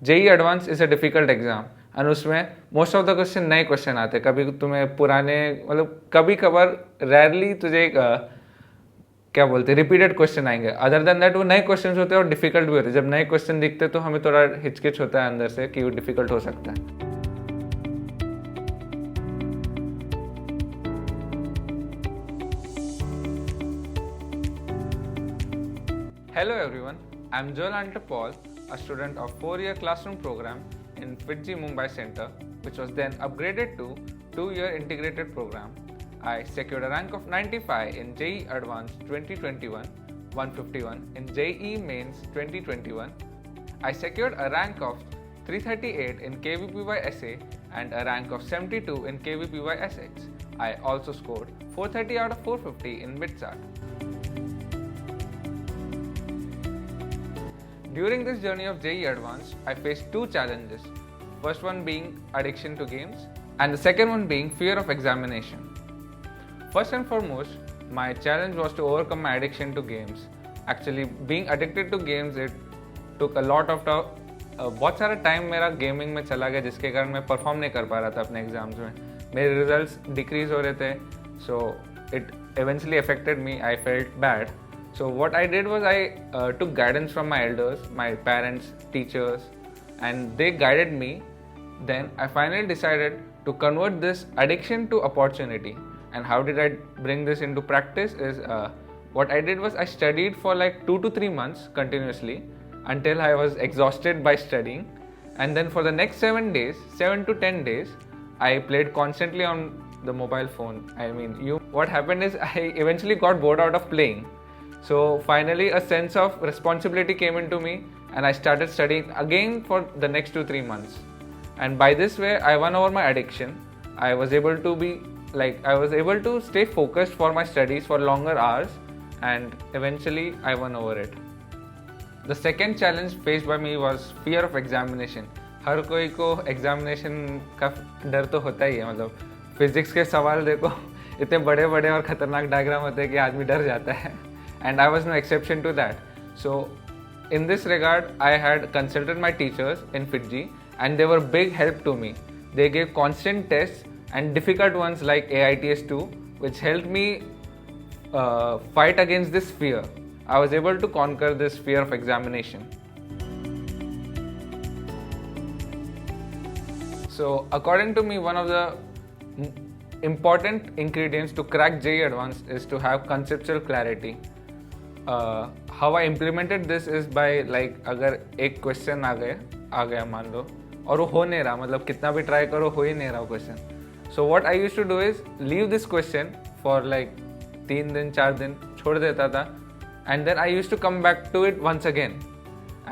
JEE advance is a difficult exam and उसमें most of the question नए question आते हैं। कभी तुम्हें पुराने मतलब कभी कभार रेयरली तुझे एक क्या बोलते हैं रिपीटेड क्वेश्चन आएंगे। अदर देन दैट वो नए क्वेश्चन होते हैं और डिफिकल्ट भी होते हैं। जब नए क्वेश्चन दिखते हैं तो हमें थोड़ा हिचकिच होता है अंदर से कि वो डिफिकल्ट हो सकता है। Hello everyone, I'm Joel Ante Paul, a student of 4-year classroom program in FITGI Mumbai Center, which was then upgraded to 2-year integrated program. I secured a rank of 95 in JEE Advanced 2021, 151 in JEE Mains 2021. I secured a rank of 338 in KVPY SA and a rank of 72 in KVPY SX. I also scored 430 out of 450 in MITSAT. During this journey of JEE Advanced, I faced two challenges. First one being addiction to games and the second one being fear of examination. First and foremost, my challenge was to overcome my addiction to games. Actually, being addicted to games, it took a lot of बहुत सारा time मेरा gaming में चला गया, जिसके कारण मैं perform नहीं कर पा रहा था अपने एग्जाम्स में। मेरे रिजल्ट्स डिक्रीज हो रहे थे, so it eventually affected me. I felt bad. So what I did was I took guidance from my elders, my parents, teachers, and they guided me. Then I finally decided to convert this addiction to opportunity. And how did I bring this into practice is what I did was I studied for like 2 to 3 months continuously until I was exhausted by studying. And then for the next 7 days, 7 to 10 days, I played constantly on the mobile phone. What happened is I eventually got bored out of playing. So finally a sense of responsibility came into me and I started studying again for the next 2-3 months. And by this way I won over my addiction. I was able to stay focused for my studies for longer hours and eventually I won over it. The second challenge faced by me was fear of examination. हर कोई को examination का डर तो होता ही है। मतलब physics के सवाल देखो, इतने बड़े बड़े और ख़तरनाक डायग्राम होते हैं कि आदमी डर जाता है। And I was no exception to that. So in this regard, I had consulted my teachers in FITGI and they were big help to me. They gave constant tests and difficult ones like AITS2, which helped me fight against this fear. I was able to conquer this fear of examination. So according to me, one of the important ingredients to crack JEE Advanced is to have conceptual clarity. How I implemented this is by अगर एक question आ गया मान लो और वो हो नहीं रहा, मतलब कितना भी ट्राई करो हो ही नहीं रहा question. So what I used to do is leave this question for 3 दिन 4 दिन छोड़ देता था and then I used to come back to it once again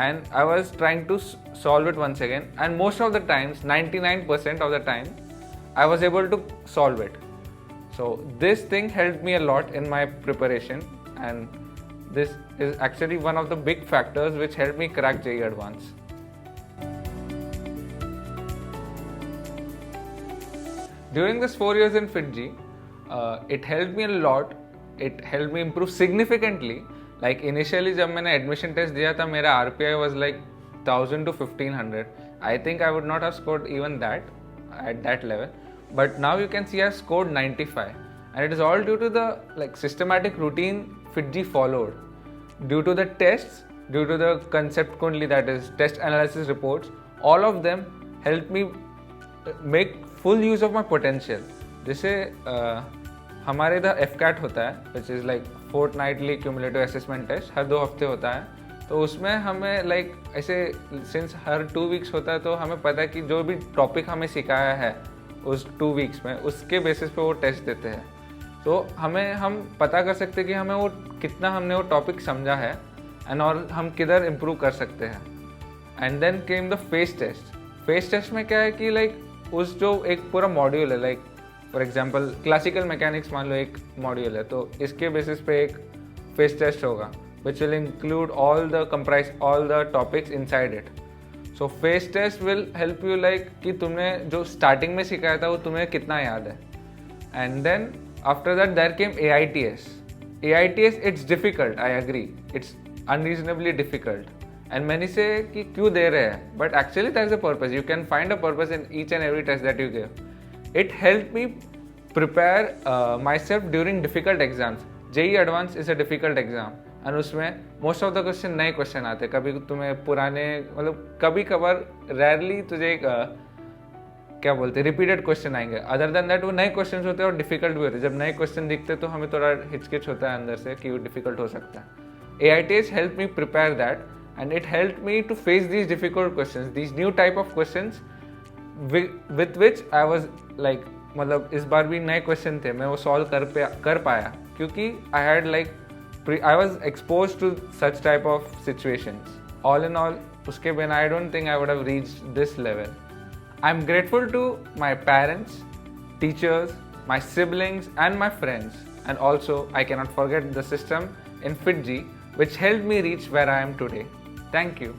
and I was trying to solve it once again, and most of the times 99% of the time I was able to solve it. So this thing helped me a lot in my preparation, and this is actually one of the big factors which helped me crack JEE Advanced. During this 4 years in FITGI, it helped me a lot. It helped me improve significantly. Initially जब मैंने admission test दिया था, मेरा RPI was 1000 to 1500. I think I would not have scored even that at that level. But now you can see I scored 95. And it is all due to the systematic routine FITGI followed. Due to the tests, due to the concept only, that is test analysis reports, all of them helped me make full use of my potential. जैसे हमारे इधर FCAT होता है, which is fortnightly cumulative assessment test, हर 2 हफ्ते होता है। तो उसमें हमें ऐसे सिंस हर 2 वीक्स होता है तो हमें पता है कि जो भी टॉपिक हमें सिखाया है उस 2 वीक्स में, उसके बेसिस पे वो टेस्ट देते हैं। तो हम पता कर सकते हैं कि हमें वो कितना हमने वो टॉपिक समझा है एंड और हम किधर इम्प्रूव कर सकते हैं। And then came the phase test. Phase test में क्या है कि उस जो एक पूरा मॉड्यूल है, फॉर एग्जांपल क्लासिकल मैकेनिक्स मान लो एक मॉड्यूल है, तो इसके बेसिस पे एक फेस टेस्ट होगा which will include all the topics inside it. So phase test will help you कि तुमने जो स्टार्टिंग में सिखाया था वो तुम्हें कितना याद है। And then after that there came AITS, it's difficult, I agree, it's unreasonably difficult, And many say कि क्यों दे रहे हैं, but actually there's a purpose. You can find a purpose in each and every test that you give. It helped me prepare myself during difficult exams. JEE Advanced is a difficult exam and उसमें most of the question नए question आते. कभी तुम्हें पुराने मतलब कभी कभार rarely तुझे क्या बोलते हैं रिपीटेड क्वेश्चन आएंगे. अदर देन दैट वो नए क्वेश्चन होते हैं और डिफिकल्ट भी होते हैं. जब नए क्वेश्चन दिखते हैं तो हमें थोड़ा हिचकिच होता है अंदर से कि वो डिफिकल्ट हो सकता है. AITS helped me prepare that and it helped me to face these difficult questions, these new type of questions with which I was like मतलब इस बार भी नए क्वेश्चन थे, मैं वो सॉल्व कर पाया क्योंकि I had like I was exposed to such type of situations. All in all, उसके बिना I don't think I would have reached this level. I'm grateful to my parents, teachers, my siblings and my friends, and also I cannot forget the system in FitG which helped me reach where I am today. Thank you.